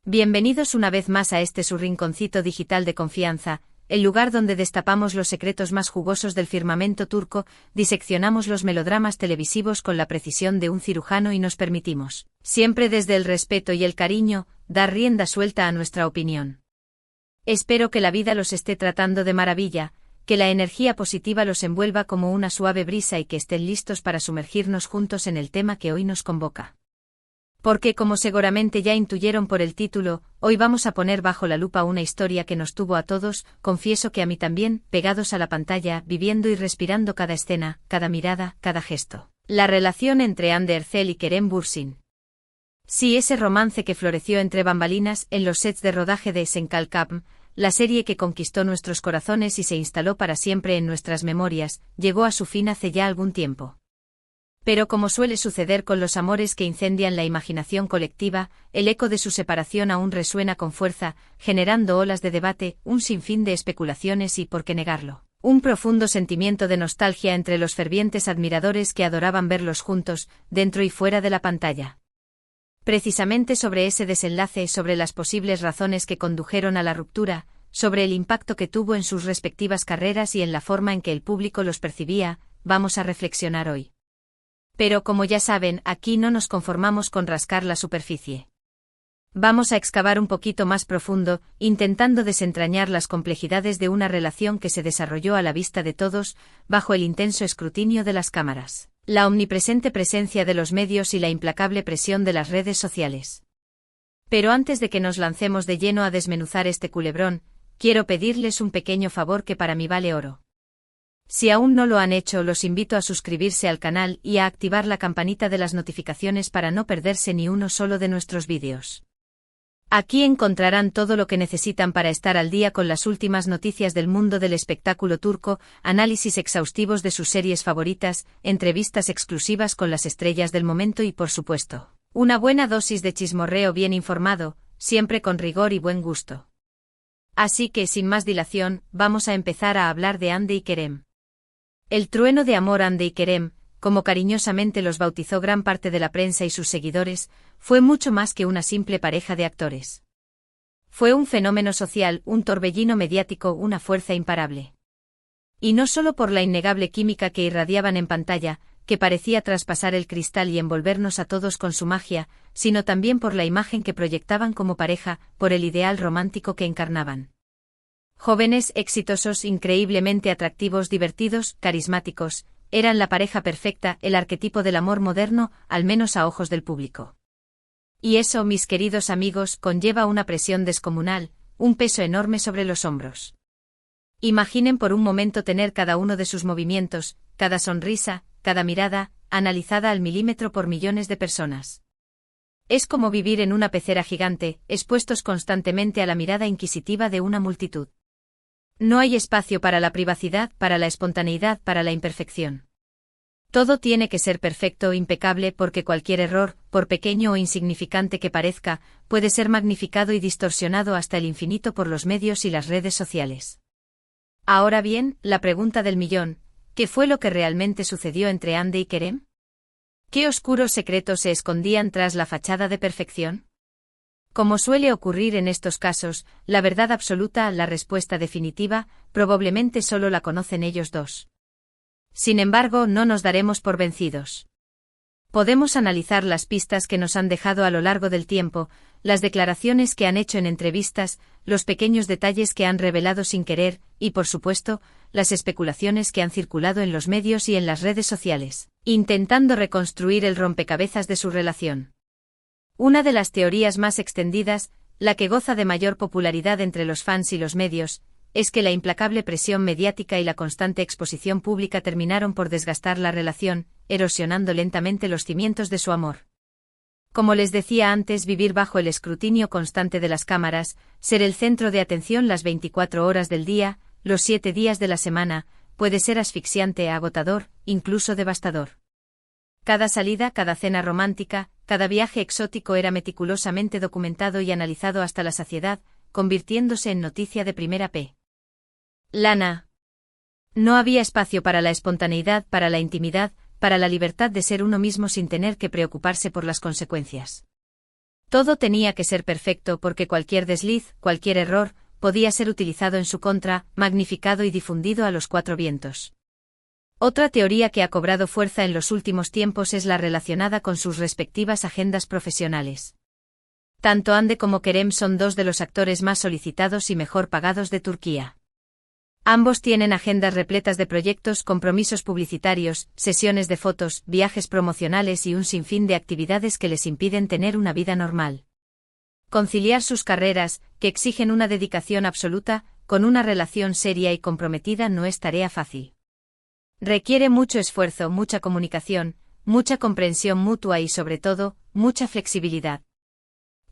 Bienvenidos una vez más a su rinconcito digital de confianza, el lugar donde destapamos los secretos más jugosos del firmamento turco, diseccionamos los melodramas televisivos con la precisión de un cirujano y nos permitimos, siempre desde el respeto y el cariño, dar rienda suelta a nuestra opinión. Espero que la vida los esté tratando de maravilla, que la energía positiva los envuelva como una suave brisa y que estén listos para sumergirnos juntos en el tema que hoy nos convoca. Porque, como seguramente ya intuyeron por el título, hoy vamos a poner bajo la lupa una historia que nos tuvo a todos, confieso que a mí también, pegados a la pantalla, viviendo y respirando cada escena, cada mirada, cada gesto. La relación entre Hande Erçel y Kerem Bürsin. Sí, ese romance que floreció entre bambalinas en los sets de rodaje de Esenkalkapm, la serie que conquistó nuestros corazones y se instaló para siempre en nuestras memorias, llegó a su fin hace ya algún tiempo. Pero como suele suceder con los amores que incendian la imaginación colectiva, el eco de su separación aún resuena con fuerza, generando olas de debate, un sinfín de especulaciones y, por qué negarlo, un profundo sentimiento de nostalgia entre los fervientes admiradores que adoraban verlos juntos, dentro y fuera de la pantalla. Precisamente sobre ese desenlace, sobre las posibles razones que condujeron a la ruptura, sobre el impacto que tuvo en sus respectivas carreras y en la forma en que el público los percibía, vamos a reflexionar hoy. Pero como ya saben, aquí no nos conformamos con rascar la superficie. Vamos a excavar un poquito más profundo, intentando desentrañar las complejidades de una relación que se desarrolló a la vista de todos, bajo el intenso escrutinio de las cámaras, la omnipresente presencia de los medios y la implacable presión de las redes sociales. Pero antes de que nos lancemos de lleno a desmenuzar este culebrón, quiero pedirles un pequeño favor que para mí vale oro. Si aún no lo han hecho, los invito a suscribirse al canal y a activar la campanita de las notificaciones para no perderse ni uno solo de nuestros vídeos. Aquí encontrarán todo lo que necesitan para estar al día con las últimas noticias del mundo del espectáculo turco, análisis exhaustivos de sus series favoritas, entrevistas exclusivas con las estrellas del momento y, por supuesto, una buena dosis de chismorreo bien informado, siempre con rigor y buen gusto. Así que, sin más dilación, vamos a empezar a hablar de Hande y Kerem. El trueno de amor Hande y Kerem, como cariñosamente los bautizó gran parte de la prensa y sus seguidores, fue mucho más que una simple pareja de actores. Fue un fenómeno social, un torbellino mediático, una fuerza imparable. Y no solo por la innegable química que irradiaban en pantalla, que parecía traspasar el cristal y envolvernos a todos con su magia, sino también por la imagen que proyectaban como pareja, por el ideal romántico que encarnaban. Jóvenes, exitosos, increíblemente atractivos, divertidos, carismáticos, eran la pareja perfecta, el arquetipo del amor moderno, al menos a ojos del público. Y eso, mis queridos amigos, conlleva una presión descomunal, un peso enorme sobre los hombros. Imaginen por un momento tener cada uno de sus movimientos, cada sonrisa, cada mirada, analizada al milímetro por millones de personas. Es como vivir en una pecera gigante, expuestos constantemente a la mirada inquisitiva de una multitud. No hay espacio para la privacidad, para la espontaneidad, para la imperfección. Todo tiene que ser perfecto, impecable, porque cualquier error, por pequeño o insignificante que parezca, puede ser magnificado y distorsionado hasta el infinito por los medios y las redes sociales. Ahora bien, la pregunta del millón, ¿qué fue lo que realmente sucedió entre Hande y Kerem? ¿Qué oscuros secretos se escondían tras la fachada de perfección? Como suele ocurrir en estos casos, la verdad absoluta, la respuesta definitiva, probablemente solo la conocen ellos dos. Sin embargo, no nos daremos por vencidos. Podemos analizar las pistas que nos han dejado a lo largo del tiempo, las declaraciones que han hecho en entrevistas, los pequeños detalles que han revelado sin querer, y por supuesto, las especulaciones que han circulado en los medios y en las redes sociales, intentando reconstruir el rompecabezas de su relación. Una de las teorías más extendidas, la que goza de mayor popularidad entre los fans y los medios, es que la implacable presión mediática y la constante exposición pública terminaron por desgastar la relación, erosionando lentamente los cimientos de su amor. Como les decía antes, vivir bajo el escrutinio constante de las cámaras, ser el centro de atención las 24 horas del día, los 7 días de la semana, puede ser asfixiante, agotador, incluso devastador. Cada salida, cada cena romántica, cada viaje exótico era meticulosamente documentado y analizado hasta la saciedad, convirtiéndose en noticia de primera plana. No había espacio para la espontaneidad, para la intimidad, para la libertad de ser uno mismo sin tener que preocuparse por las consecuencias. Todo tenía que ser perfecto porque cualquier desliz, cualquier error, podía ser utilizado en su contra, magnificado y difundido a los cuatro vientos. Otra teoría que ha cobrado fuerza en los últimos tiempos es la relacionada con sus respectivas agendas profesionales. Tanto Hande como Kerem son dos de los actores más solicitados y mejor pagados de Turquía. Ambos tienen agendas repletas de proyectos, compromisos publicitarios, sesiones de fotos, viajes promocionales y un sinfín de actividades que les impiden tener una vida normal. Conciliar sus carreras, que exigen una dedicación absoluta, con una relación seria y comprometida no es tarea fácil. Requiere mucho esfuerzo, mucha comunicación, mucha comprensión mutua y sobre todo, mucha flexibilidad.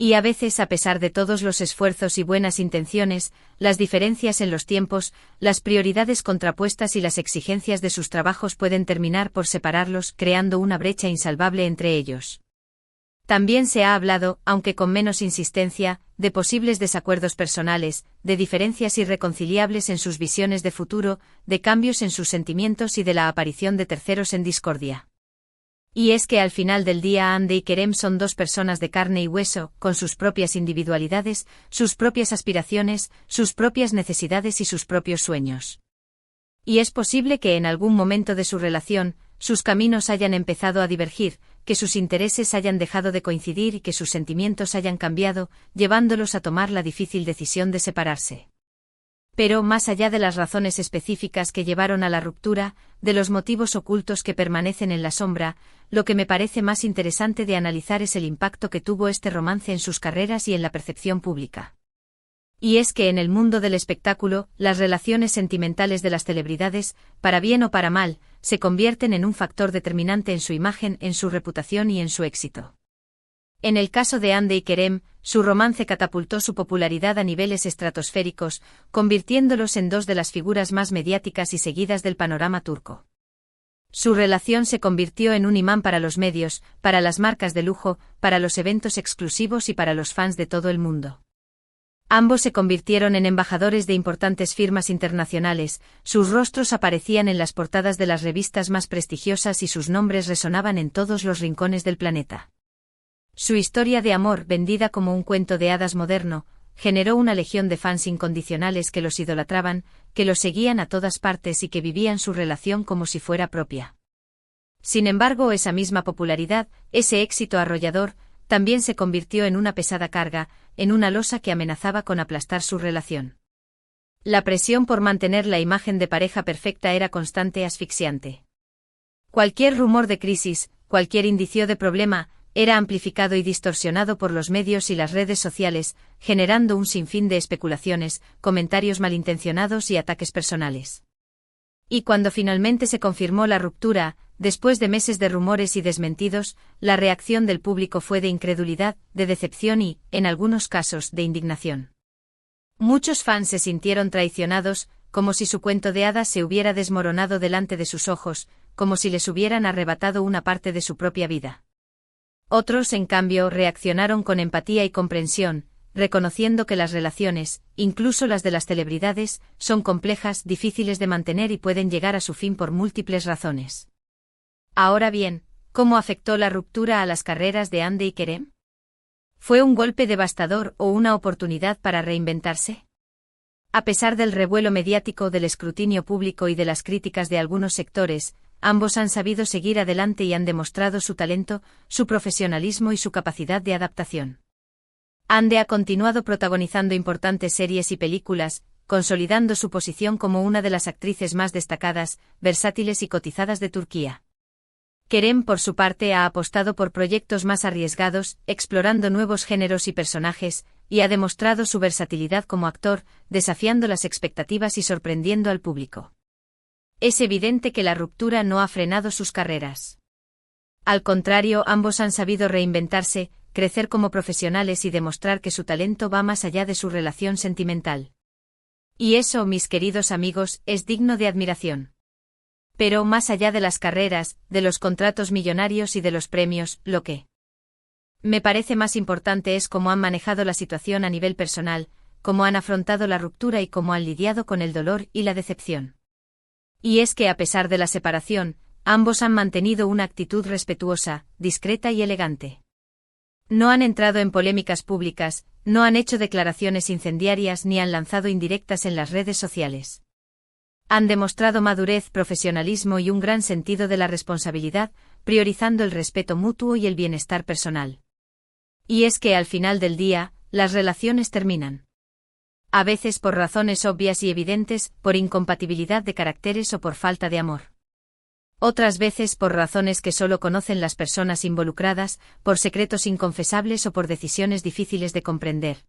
Y a veces, a pesar de todos los esfuerzos y buenas intenciones, las diferencias en los tiempos, las prioridades contrapuestas y las exigencias de sus trabajos pueden terminar por separarlos, creando una brecha insalvable entre ellos. También se ha hablado, aunque con menos insistencia, de posibles desacuerdos personales, de diferencias irreconciliables en sus visiones de futuro, de cambios en sus sentimientos y de la aparición de terceros en discordia. Y es que al final del día Hande y Kerem son dos personas de carne y hueso, con sus propias individualidades, sus propias aspiraciones, sus propias necesidades y sus propios sueños. Y es posible que en algún momento de su relación, sus caminos hayan empezado a divergir, que sus intereses hayan dejado de coincidir y que sus sentimientos hayan cambiado, llevándolos a tomar la difícil decisión de separarse. Pero más allá de las razones específicas que llevaron a la ruptura, de los motivos ocultos que permanecen en la sombra, lo que me parece más interesante de analizar es el impacto que tuvo este romance en sus carreras y en la percepción pública. Y es que en el mundo del espectáculo, las relaciones sentimentales de las celebridades, para bien o para mal, se convierten en un factor determinante en su imagen, en su reputación y en su éxito. En el caso de Hande y Kerem, su romance catapultó su popularidad a niveles estratosféricos, convirtiéndolos en dos de las figuras más mediáticas y seguidas del panorama turco. Su relación se convirtió en un imán para los medios, para las marcas de lujo, para los eventos exclusivos y para los fans de todo el mundo. Ambos se convirtieron en embajadores de importantes firmas internacionales, sus rostros aparecían en las portadas de las revistas más prestigiosas y sus nombres resonaban en todos los rincones del planeta. Su historia de amor, vendida como un cuento de hadas moderno, generó una legión de fans incondicionales que los idolatraban, que los seguían a todas partes y que vivían su relación como si fuera propia. Sin embargo, esa misma popularidad, ese éxito arrollador, también se convirtió en una pesada carga, en una losa que amenazaba con aplastar su relación. La presión por mantener la imagen de pareja perfecta era constante y asfixiante. Cualquier rumor de crisis, cualquier indicio de problema, era amplificado y distorsionado por los medios y las redes sociales, generando un sinfín de especulaciones, comentarios malintencionados y ataques personales. Y cuando finalmente se confirmó la ruptura, después de meses de rumores y desmentidos, la reacción del público fue de incredulidad, de decepción y, en algunos casos, de indignación. Muchos fans se sintieron traicionados, como si su cuento de hadas se hubiera desmoronado delante de sus ojos, como si les hubieran arrebatado una parte de su propia vida. Otros, en cambio, reaccionaron con empatía y comprensión, reconociendo que las relaciones, incluso las de las celebridades, son complejas, difíciles de mantener y pueden llegar a su fin por múltiples razones. Ahora bien, ¿cómo afectó la ruptura a las carreras de Hande y Kerem? ¿Fue un golpe devastador o una oportunidad para reinventarse? A pesar del revuelo mediático, del escrutinio público y de las críticas de algunos sectores, ambos han sabido seguir adelante y han demostrado su talento, su profesionalismo y su capacidad de adaptación. Hande ha continuado protagonizando importantes series y películas, consolidando su posición como una de las actrices más destacadas, versátiles y cotizadas de Turquía. Kerem, por su parte, ha apostado por proyectos más arriesgados, explorando nuevos géneros y personajes, y ha demostrado su versatilidad como actor, desafiando las expectativas y sorprendiendo al público. Es evidente que la ruptura no ha frenado sus carreras. Al contrario, ambos han sabido reinventarse, crecer como profesionales y demostrar que su talento va más allá de su relación sentimental. Y eso, mis queridos amigos, es digno de admiración. Pero más allá de las carreras, de los contratos millonarios y de los premios, lo que me parece más importante es cómo han manejado la situación a nivel personal, cómo han afrontado la ruptura y cómo han lidiado con el dolor y la decepción. Y es que a pesar de la separación, ambos han mantenido una actitud respetuosa, discreta y elegante. No han entrado en polémicas públicas, no han hecho declaraciones incendiarias ni han lanzado indirectas en las redes sociales. Han demostrado madurez, profesionalismo y un gran sentido de la responsabilidad, priorizando el respeto mutuo y el bienestar personal. Y es que al final del día, las relaciones terminan. A veces por razones obvias y evidentes, por incompatibilidad de caracteres o por falta de amor. Otras veces por razones que solo conocen las personas involucradas, por secretos inconfesables o por decisiones difíciles de comprender.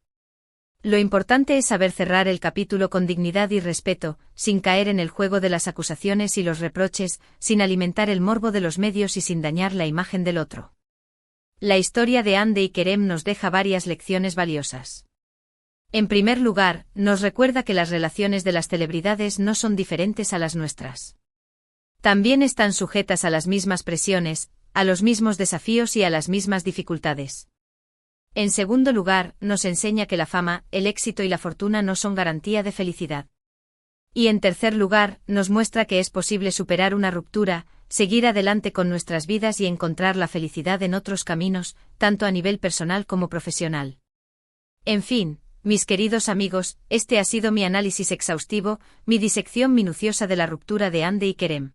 Lo importante es saber cerrar el capítulo con dignidad y respeto, sin caer en el juego de las acusaciones y los reproches, sin alimentar el morbo de los medios y sin dañar la imagen del otro. La historia de Hande y Kerem nos deja varias lecciones valiosas. En primer lugar, nos recuerda que las relaciones de las celebridades no son diferentes a las nuestras. También están sujetas a las mismas presiones, a los mismos desafíos y a las mismas dificultades. En segundo lugar, nos enseña que la fama, el éxito y la fortuna no son garantía de felicidad. Y en tercer lugar, nos muestra que es posible superar una ruptura, seguir adelante con nuestras vidas y encontrar la felicidad en otros caminos, tanto a nivel personal como profesional. En fin, mis queridos amigos, este ha sido mi análisis exhaustivo, mi disección minuciosa de la ruptura de Hande y Kerem.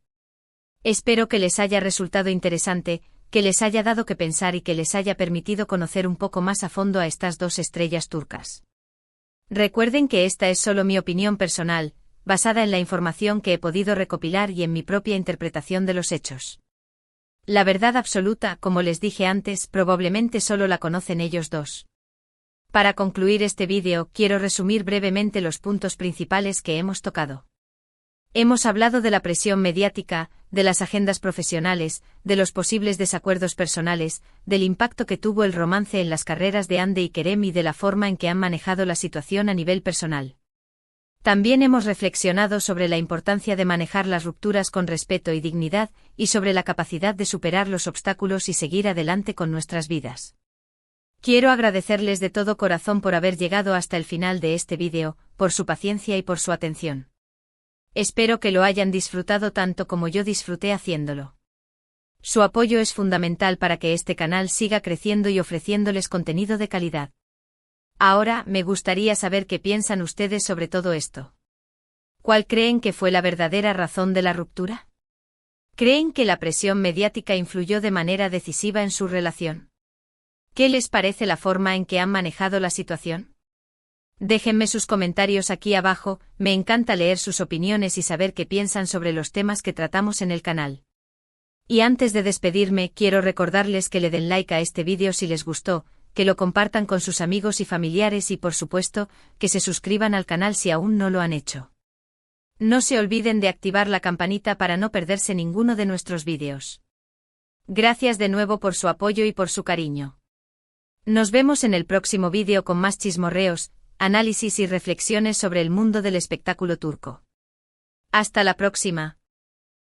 Espero que les haya resultado interesante, que les haya dado que pensar y que les haya permitido conocer un poco más a fondo a estas dos estrellas turcas. Recuerden que esta es solo mi opinión personal, basada en la información que he podido recopilar y en mi propia interpretación de los hechos. La verdad absoluta, como les dije antes, probablemente solo la conocen ellos dos. Para concluir este vídeo, quiero resumir brevemente los puntos principales que hemos tocado. Hemos hablado de la presión mediática, de las agendas profesionales, de los posibles desacuerdos personales, del impacto que tuvo el romance en las carreras de Hande y Kerem y de la forma en que han manejado la situación a nivel personal. También hemos reflexionado sobre la importancia de manejar las rupturas con respeto y dignidad, y sobre la capacidad de superar los obstáculos y seguir adelante con nuestras vidas. Quiero agradecerles de todo corazón por haber llegado hasta el final de este vídeo, por su paciencia y por su atención. Espero que lo hayan disfrutado tanto como yo disfruté haciéndolo. Su apoyo es fundamental para que este canal siga creciendo y ofreciéndoles contenido de calidad. Ahora, me gustaría saber qué piensan ustedes sobre todo esto. ¿Cuál creen que fue la verdadera razón de la ruptura? ¿Creen que la presión mediática influyó de manera decisiva en su relación? ¿Qué les parece la forma en que han manejado la situación? Déjenme sus comentarios aquí abajo, me encanta leer sus opiniones y saber qué piensan sobre los temas que tratamos en el canal. Y antes de despedirme, quiero recordarles que le den like a este vídeo si les gustó, que lo compartan con sus amigos y familiares y por supuesto, que se suscriban al canal si aún no lo han hecho. No se olviden de activar la campanita para no perderse ninguno de nuestros vídeos. Gracias de nuevo por su apoyo y por su cariño. Nos vemos en el próximo vídeo con más chismorreos, análisis y reflexiones sobre el mundo del espectáculo turco. Hasta la próxima.